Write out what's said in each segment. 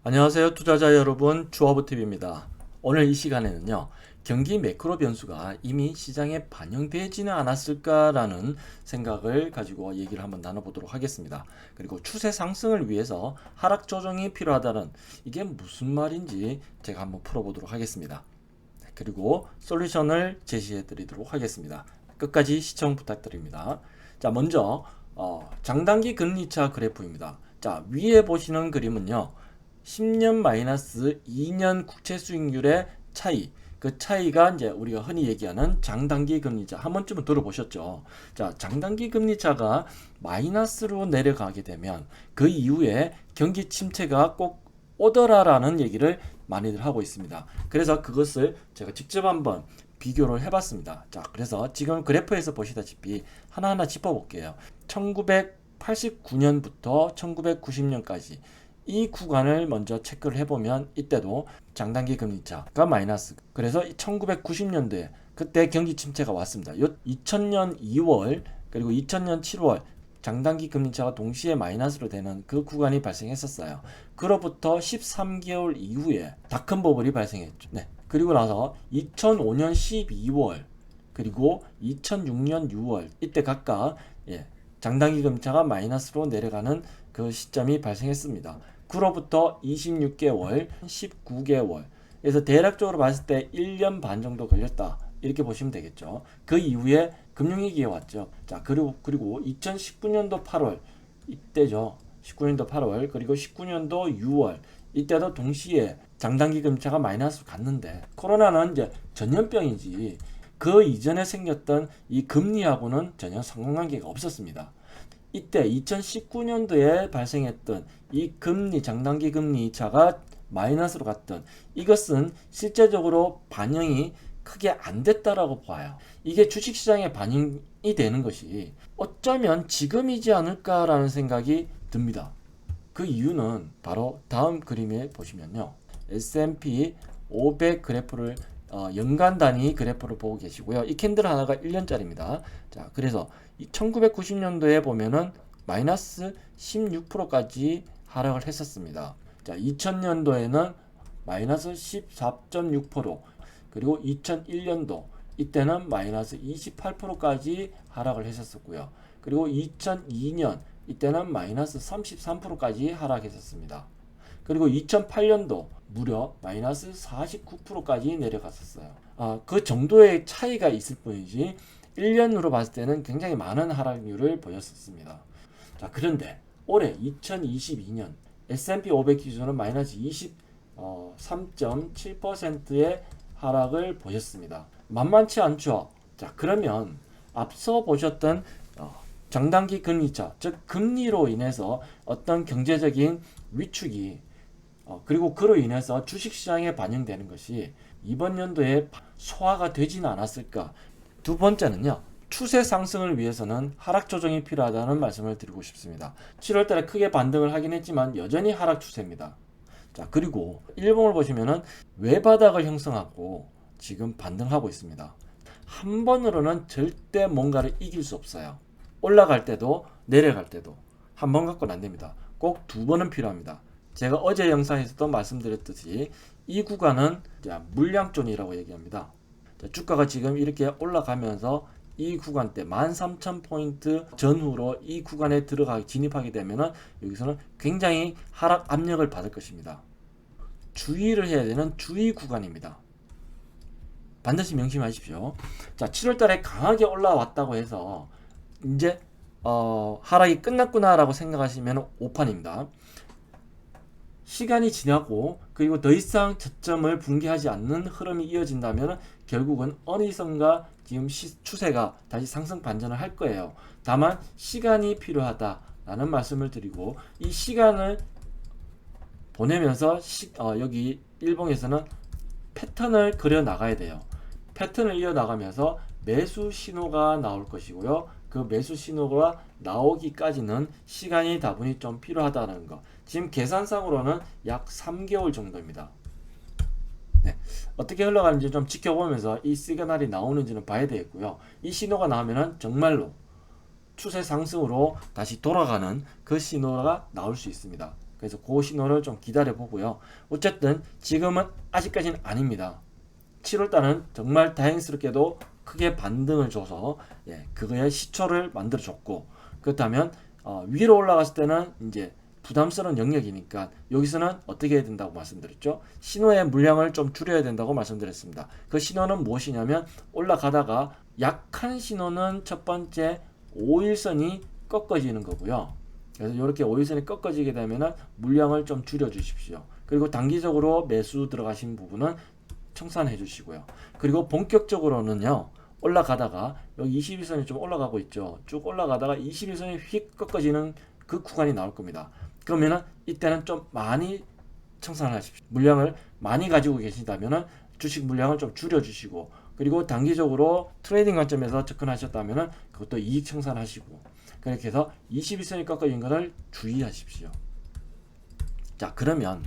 안녕하세요 투자자 여러분, 주화부TV입니다. 오늘 이 시간에는요, 경기 매크로 변수가 이미 시장에 반영되지는 않았을까라는 생각을 가지고 얘기를 한번 나눠보도록 하겠습니다. 그리고 추세 상승을 위해서 하락 조정이 필요하다는, 이게 무슨 말인지 제가 한번 풀어보도록 하겠습니다. 그리고 솔루션을 제시해 드리도록 하겠습니다. 끝까지 시청 부탁드립니다. 자, 먼저 장단기 금리차 그래프입니다. 자, 위에 보시는 그림은요, 10년 마이너스 2년 국채 수익률의 차이, 그 차이가 이제 우리가 흔히 얘기하는 장단기 금리차, 한 번쯤은 들어보셨죠. 자, 장단기 금리차가 마이너스로 내려가게 되면 그 이후에 경기 침체가 꼭 오더라라는 얘기를 많이들 하고 있습니다. 그래서 그것을 제가 직접 한번 비교를 해봤습니다. 자, 그래서 지금 그래프에서 보시다시피 하나하나 짚어볼게요. 1989년부터 1990년까지 이 구간을 먼저 체크를 해보면 이때도 장단기 금리차가 마이너스, 그래서 1990년도에 그때 경기 침체가 왔습니다. 2000년 2월 그리고 2000년 7월 장단기 금리차가 동시에 마이너스로 되는 그 구간이 발생했었어요. 그로부터 13개월 이후에 닷컴 버블이 발생했죠. 네. 그리고 나서 2005년 12월 그리고 2006년 6월 이때 각각 장단기 금리차가 마이너스로 내려가는 그 시점이 발생했습니다. 그로부터 26개월, 19개월, 그래서 대략적으로 봤을 때 1년 반 정도 걸렸다, 이렇게 보시면 되겠죠. 그 이후에 금융위기가 왔죠. 자, 그리고 2019년도 8월 이때죠. 19년도 8월 그리고 19년도 6월 이때도 동시에 장단기 금리차가 마이너스로 갔는데, 코로나는 이제 전염병이지 그 이전에 생겼던 이 금리하고는 전혀 상관관계가 없었습니다. 이때 2019년도에 발생했던 이 금리, 장단기 금리 차가 마이너스로 갔던 이것은 실제적으로 반영이 크게 안 됐다라고 봐요. 이게 주식시장에 반영이 되는 것이 어쩌면 지금이지 않을까라는 생각이 듭니다. 그 이유는 바로 다음 그림에 보시면요, S&P 500 그래프를 연간 단위 그래프를 보고 계시고요. 이 캔들 하나가 1년짜리입니다. 자, 그래서 1990년도에 보면은 마이너스 16%까지 하락을 했었습니다. 자, 2000년도에는 마이너스 14.6%, 그리고 2001년도 이때는 마이너스 28%까지 하락을 했었고요. 그리고 2002년 이때는 마이너스 33%까지 하락했었습니다. 그리고 2008년도 무려 마이너스 49%까지 내려갔었어요. 그 정도의 차이가 있을 뿐이지 1년으로 봤을 때는 굉장히 많은 하락률을 보였었습니다. 자, 그런데 올해 2022년 S&P 500 기준은 마이너스 23.7%의 하락을 보였습니다. 만만치 않죠. 자, 그러면 앞서 보셨던 장단기 금리차, 즉 금리로 인해서 어떤 경제적인 위축이 그리고 그로 인해서 주식시장에 반영되는 것이 이번 연도에 소화가 되지는 않았을까. 두 번째는요, 추세 상승을 위해서는 하락 조정이 필요하다는 말씀을 드리고 싶습니다. 7월달에 크게 반등을 하긴 했지만 여전히 하락 추세입니다. 자, 그리고 일봉을 보시면은 외바닥을 형성하고 지금 반등하고 있습니다. 한 번으로는 절대 뭔가를 이길 수 없어요. 올라갈 때도 내려갈 때도 한 번 갖고는 안 됩니다. 꼭 두 번은 필요합니다. 제가 어제 영상에서도 말씀드렸듯이 이 구간은 물량존이라고 얘기합니다. 주가가 지금 이렇게 올라가면서 이 구간대 13,000포인트 전후로 이 구간에 진입하게 되면 여기서는 굉장히 하락 압력을 받을 것입니다. 주의를 해야 되는 주의 구간입니다. 반드시 명심하십시오. 자, 7월달에 강하게 올라왔다고 해서 이제 하락이 끝났구나라고 생각하시면 오판입니다. 시간이 지나고 그리고 더 이상 저점을 붕괴하지 않는 흐름이 이어진다면 결국은 어느선가 지금 추세가 다시 상승 반전을 할 거예요. 다만 시간이 필요하다라는 말씀을 드리고, 이 시간을 보내면서 여기 일봉에서는 패턴을 그려 나가야 돼요. 패턴을 이어 나가면서 매수 신호가 나올 것이고요. 그 매수 신호가 나오기까지는 시간이 다분히 좀 필요하다는 거. 지금 계산상으로는 약 3개월 정도입니다. 네. 어떻게 흘러가는지 좀 지켜보면서 이 시그널이 나오는지는 봐야 되겠고요. 이 신호가 나오면은 정말로 추세 상승으로 다시 돌아가는 그 신호가 나올 수 있습니다. 그래서 그 신호를 좀 기다려 보고요. 어쨌든 지금은 아직까지는 아닙니다. 7월달은 정말 다행스럽게도 크게 반등을 줘서 그거의 시초를 만들어 줬고, 그렇다면 위로 올라갔을 때는 이제 부담스러운 영역이니까 여기서는 어떻게 해야 된다고 말씀드렸죠? 신호의 물량을 좀 줄여야 된다고 말씀드렸습니다. 그 신호는 무엇이냐면, 올라가다가 약한 신호는 첫 번째 5일선이 꺾어지는 거고요. 그래서 이렇게 5일선이 꺾어지게 되면 물량을 좀 줄여 주십시오. 그리고 단기적으로 매수 들어가신 부분은 청산해 주시고요. 그리고 본격적으로는요, 올라가다가 여기 21선이 좀 올라가고 있죠. 쭉 올라가다가 21선이 휙 꺾어지는 그 구간이 나올 겁니다. 그러면은 이때는 좀 많이 청산하십시오. 물량을 많이 가지고 계신다면은 주식 물량을 좀 줄여 주시고, 그리고 단기적으로 트레이딩 관점에서 접근하셨다면은 그것도 이익 청산하시고, 그렇게 해서 21선이 꺾어진 것을 주의하십시오. 자, 그러면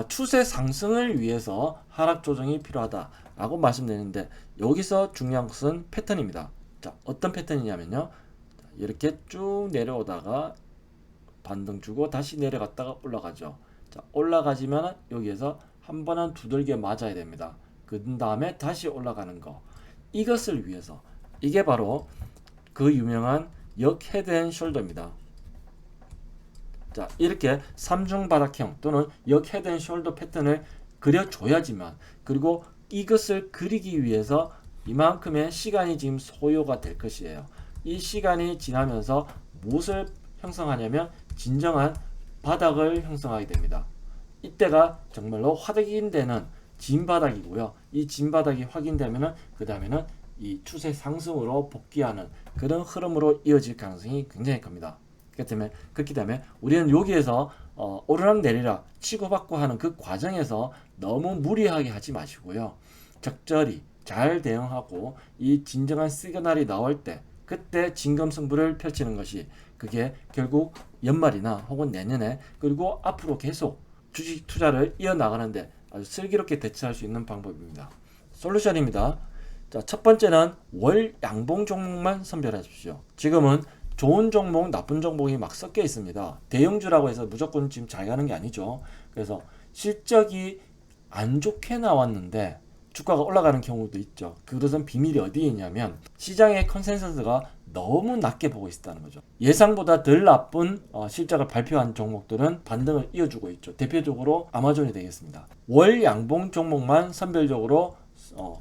추세 상승을 위해서 하락 조정이 필요하다라고 말씀드리는데, 여기서 중요한 것은 패턴입니다. 자, 어떤 패턴이냐면요, 이렇게 쭉 내려오다가 반등 주고 다시 내려갔다가 올라가죠. 자, 올라가지면 여기에서 한 번은 두들겨 맞아야 됩니다. 그 다음에 다시 올라가는 거, 이것을 위해서, 이게 바로 그 유명한 역 헤드 앤 숄더입니다. 자, 이렇게 삼중 바닥형 또는 역 헤드 앤 숄더 패턴을 그려줘야지만, 그리고 이것을 그리기 위해서 이만큼의 시간이 지금 소요가 될 것이에요. 이 시간이 지나면서 무엇을 형성하냐면 진정한 바닥을 형성하게 됩니다. 이때가 정말로 확인되는 진바닥이고요. 이 진바닥이 확인되면은 그 다음에는 이 추세 상승으로 복귀하는 그런 흐름으로 이어질 가능성이 굉장히 큽니다. 그렇기 때문에 우리는 여기에서 오르락 내리락 치고받고 하는 그 과정에서 너무 무리하게 하지 마시고요. 적절히 잘 대응하고 이 진정한 시그널이 나올 때 그때 진검승부를 펼치는 것이, 그게 결국 연말이나 혹은 내년에 그리고 앞으로 계속 주식 투자를 이어나가는데 아주 슬기롭게 대처할 수 있는 방법입니다. 솔루션입니다. 자, 첫 번째는 월 양봉 종목만 선별하십시오. 지금은 좋은 종목, 나쁜 종목이 막 섞여 있습니다. 대형주라고 해서 무조건 지금 잘 가는 게 아니죠. 그래서 실적이 안 좋게 나왔는데 주가가 올라가는 경우도 있죠. 그것은 비밀이 어디에 있냐면, 시장의 컨센서스가 너무 낮게 보고 있다는 거죠. 예상보다 덜 나쁜 실적을 발표한 종목들은 반등을 이어주고 있죠. 대표적으로 아마존이 되겠습니다. 월 양봉 종목만 선별적으로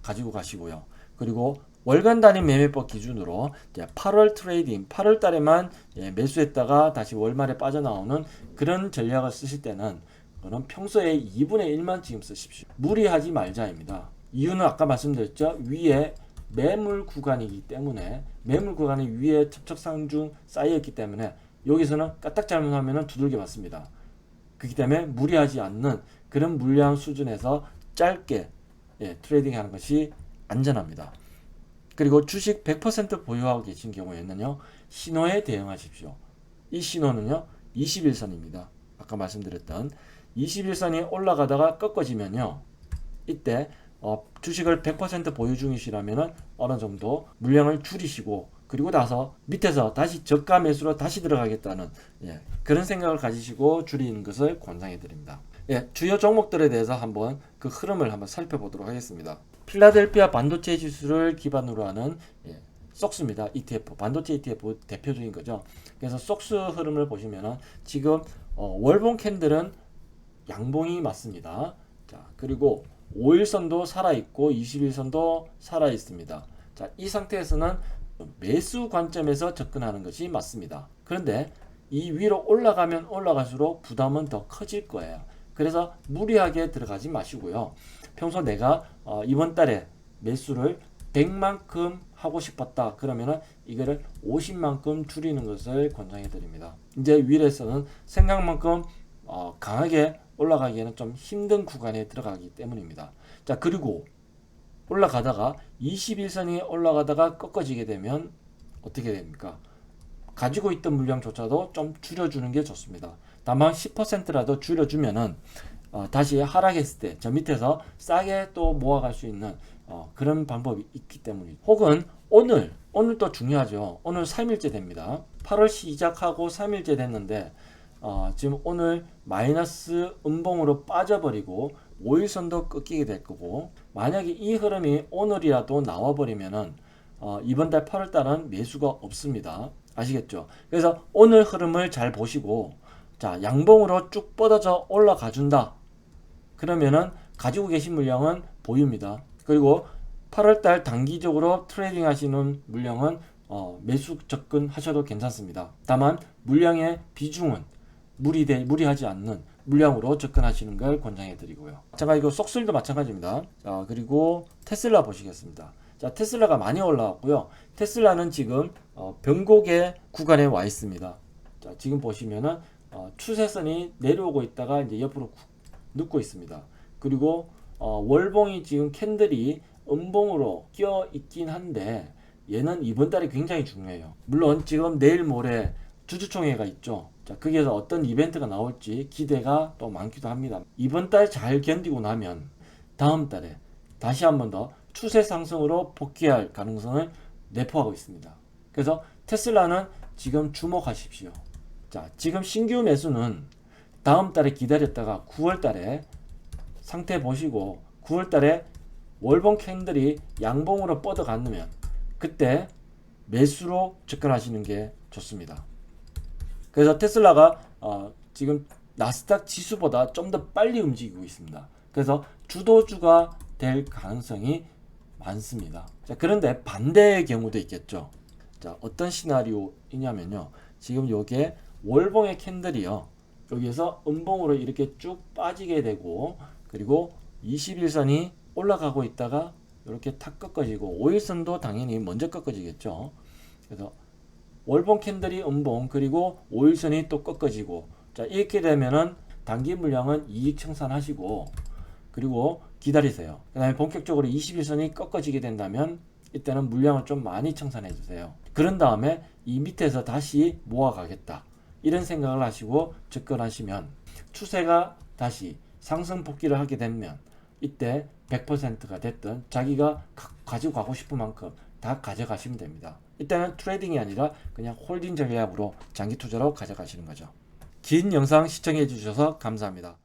가지고 가시고요. 그리고 월간 단위 매매법 기준으로 이제 8월 트레이딩, 8월 달에만 매수했다가 다시 월말에 빠져나오는 그런 전략을 쓰실 때는 그건 평소에 2분의 1만 지금 쓰십시오. 무리하지 말자입니다. 이유는 아까 말씀드렸죠. 위에 매물 구간이기 때문에, 매물 구간이 위에 첩첩상중 쌓여있기 때문에 여기서는 까딱 잘못하면 두들겨 맞습니다. 그렇기 때문에 무리하지 않는 그런 물량 수준에서 짧게 트레이딩 하는 것이 안전합니다. 그리고 주식 100% 보유하고 계신 경우에는요, 신호에 대응하십시오. 이 신호는요 21선입니다. 아까 말씀드렸던 21선이 올라가다가 꺾어지면요, 이때 주식을 100% 보유 중이시라면 어느 정도 물량을 줄이시고, 그리고 나서 밑에서 다시 저가 매수로 다시 들어가겠다는 그런 생각을 가지시고 줄이는 것을 권장해 드립니다. 주요 종목들에 대해서 한번 그 흐름을 한번 살펴보도록 하겠습니다. 필라델피아 반도체 지수를 기반으로 하는 속스입니다. ETF, 반도체 ETF 대표적인 거죠. 그래서 속스 흐름을 보시면은 지금 월봉 캔들은 양봉이 맞습니다. 자, 그리고 5일선도 살아있고 21선도 살아있습니다. 자, 이 상태에서는 매수 관점에서 접근하는 것이 맞습니다. 그런데 이 위로 올라가면 올라갈수록 부담은 더 커질 거예요. 그래서 무리하게 들어가지 마시고요. 평소 내가 이번 달에 매수를 100만큼 하고 싶었다 그러면은 이거를 50만큼 줄이는 것을 권장해 드립니다. 이제 위에서는 생각만큼 강하게 올라가기에는 좀 힘든 구간에 들어가기 때문입니다. 자, 그리고 올라가다가 21선이 올라가다가 꺾어지게 되면 어떻게 됩니까? 가지고 있던 물량조차도 좀 줄여주는 게 좋습니다. 다만 10%라도 줄여주면은 다시 하락했을 때 저 밑에서 싸게 또 모아갈 수 있는 그런 방법이 있기 때문이죠. 혹은 오늘도 중요하죠. 오늘 3일째 됩니다. 8월 시작하고 3일째 됐는데 지금 오늘 마이너스 음봉으로 빠져버리고 5일선도 꺾이게 될 거고, 만약에 이 흐름이 오늘이라도 나와버리면은 이번 달 8월 달은 매수가 없습니다. 아시겠죠? 그래서 오늘 흐름을 잘 보시고, 자, 양봉으로 쭉 뻗어져 올라가 준다. 그러면은 가지고 계신 물량은 보유입니다. 그리고 8월달 단기적으로 트레이딩 하시는 물량은 매수 접근하셔도 괜찮습니다. 다만 물량의 비중은 무리하지 않는 물량으로 접근하시는 걸 권장해 드리고요. 제가 이거 속설도 마찬가지입니다. 자, 그리고 테슬라 보시겠습니다. 자, 테슬라가 많이 올라왔고요. 테슬라는 지금 변곡의 구간에 와 있습니다. 자, 지금 보시면은 추세선이 내려오고 있다가 이제 옆으로 눕고 있습니다. 그리고 월봉이 지금 캔들이 음봉으로 끼어 있긴 한데, 얘는 이번 달이 굉장히 중요해요. 물론 지금 내일 모레 주주총회가 있죠. 자, 거기에서 어떤 이벤트가 나올지 기대가 또 많기도 합니다. 이번 달 잘 견디고 나면 다음 달에 다시 한 번 더 추세 상승으로 복귀할 가능성을 내포하고 있습니다. 그래서 테슬라는 지금 주목하십시오. 자, 지금 신규 매수는 다음 달에 기다렸다가 9월 달에 상태 보시고 9월 달에 월봉 캔들이 양봉으로 뻗어갔으면 그때 매수로 접근하시는 게 좋습니다. 그래서 테슬라가 지금 나스닥 지수보다 좀 더 빨리 움직이고 있습니다. 그래서 주도주가 될 가능성이 많습니다. 자, 그런데 반대의 경우도 있겠죠. 자, 어떤 시나리오이냐면요. 지금 요게 월봉의 캔들이요. 여기에서 음봉으로 이렇게 쭉 빠지게 되고, 그리고 21선이 올라가고 있다가 이렇게 탁 꺾어지고, 5일선도 당연히 먼저 꺾어지겠죠. 그래서 월봉 캔들이 음봉, 그리고 5일선이 또 꺾어지고, 자, 이렇게 되면은 단기 물량은 이익 청산하시고, 그리고 기다리세요. 그 다음에 본격적으로 21선이 꺾어지게 된다면 이때는 물량을 좀 많이 청산해 주세요. 그런 다음에 이 밑에서 다시 모아가겠다, 이런 생각을 하시고 접근하시면, 추세가 다시 상승 복귀를 하게 되면 이때 100%가 됐든 자기가 가지고 가고 싶은 만큼 다 가져가시면 됩니다. 이때는 트레이딩이 아니라 그냥 홀딩 전략으로 장기 투자로 가져가시는 거죠. 긴 영상 시청해 주셔서 감사합니다.